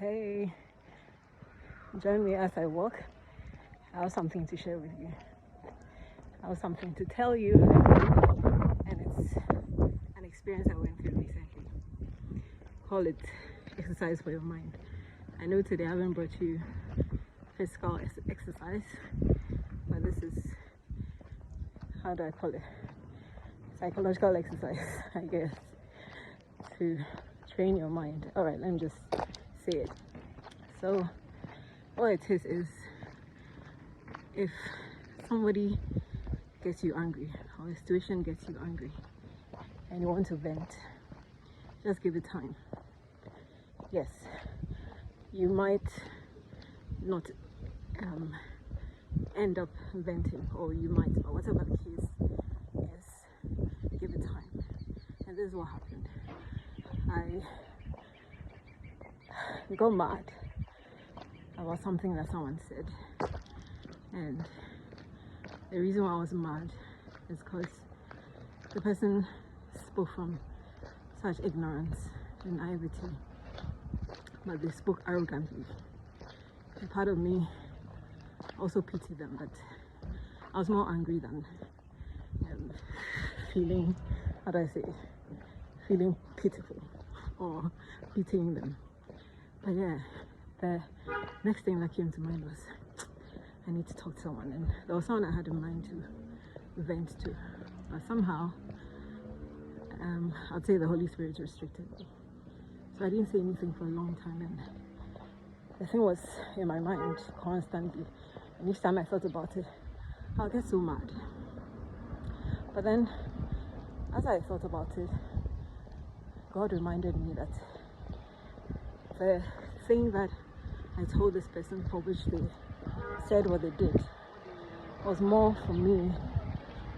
Hey, join me as I walk. I have something to share with you. I have something to tell you, and it's an experience I went through recently. Call it exercise for your mind. I know today I haven't brought you physical exercise, but this is, how do I call it? Psychological exercise, I guess, to train your mind. All right, let me just say it. So what it is if somebody gets you angry or a situation gets you angry and you want to vent, just give it time. Yes, you might not end up venting, or you might, but whatever the case is, give it time. And this is what happened. I got mad about something that someone said, and the reason why I was mad is because the person spoke from such ignorance and naivety, but they spoke arrogantly. And part of me also pitied them, but I was more angry than feeling, how do I say, feeling pitiful or pitying them. But yeah, the next thing that came to mind was, I need to talk to someone, and there was someone I had in mind to vent to, but somehow I'd say the Holy Spirit restricted me, so I didn't say anything for a long time, and the thing was in my mind constantly, and each time I thought about it, I'll get so mad. But then as I thought about it, God reminded me that the thing that I told this person for which they said what they did was more for me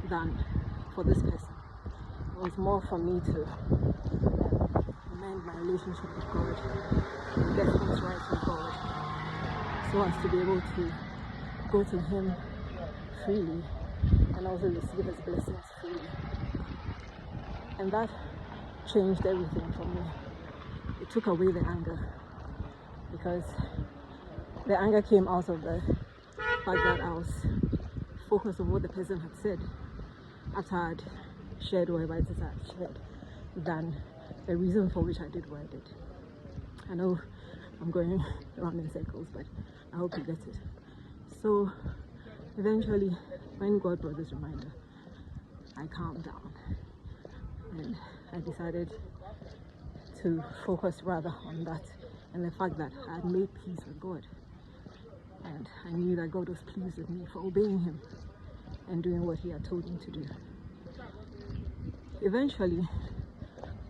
than for this person. It was more for me to mend my relationship with God and get things right with God, so as to be able to go to Him freely and also receive His blessings freely. And that changed everything for me. It took away the anger, because the anger came out of the fact that I was focused on what the person had said after I had shared whatever it is I had shared, than the reason for which I did what I did. I know I'm going around in circles, but I hope you get it. So eventually, when God brought this reminder, I calmed down and I decided to focus rather on that and the fact that I had made peace with God, and I knew that God was pleased with me for obeying Him and doing what He had told me to do. Eventually,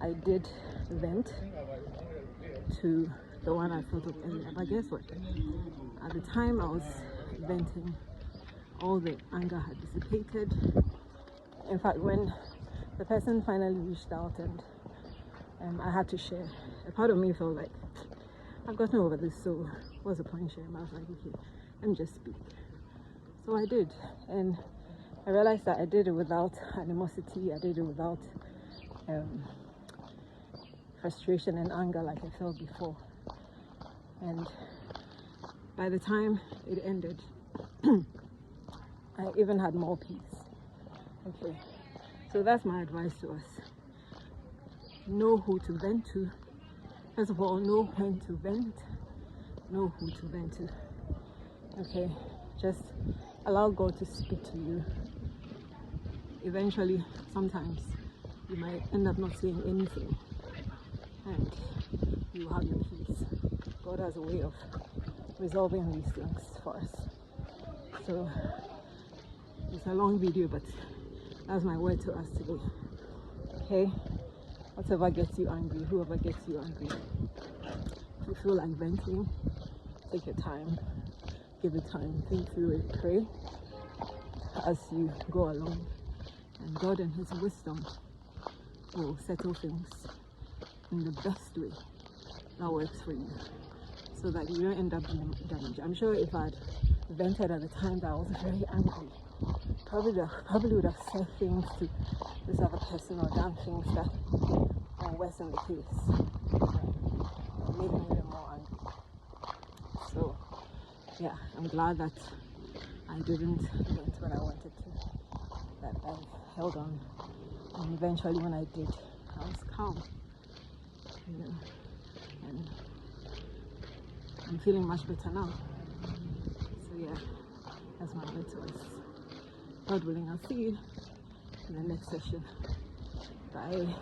I did vent to the one I thought of earlier, but guess what? At the time I was venting, all the anger had dissipated. In fact, when the person finally reached out and I had to share, a part of me felt like, I've gotten over this, so what's the point sharing? I was like, okay, let me just speak. So I did, and I realized that I did it without animosity. I did it without frustration and anger like I felt before. And by the time it ended, I even had more peace. Okay, so that's my advice to us. Know who to vent to. First of all, know when to vent, know who to vent to. Okay, just allow God to speak to you. Eventually, sometimes you might end up not saying anything, and you have your peace. God has a way of resolving these things for us. So it's a long video, but that's my word to us today. Okay, whatever gets you angry, whoever gets you angry, if you feel like venting, take your time, give it time, think through it, pray as you go along, and God in His wisdom will settle things in the best way that works for you, so that you don't end up being damaged. I'm sure if I'd vented at the time that I was very angry, probably would have said things to this other person or done things that are worse in the case, and made me even more angry. yeah, I'm glad that I didn't went when I wanted to, that I held on, and eventually when I did, I was calm, you know, and I'm feeling much better now. So yeah, that's my motto. God willing, I'll see you in the next session. Bye.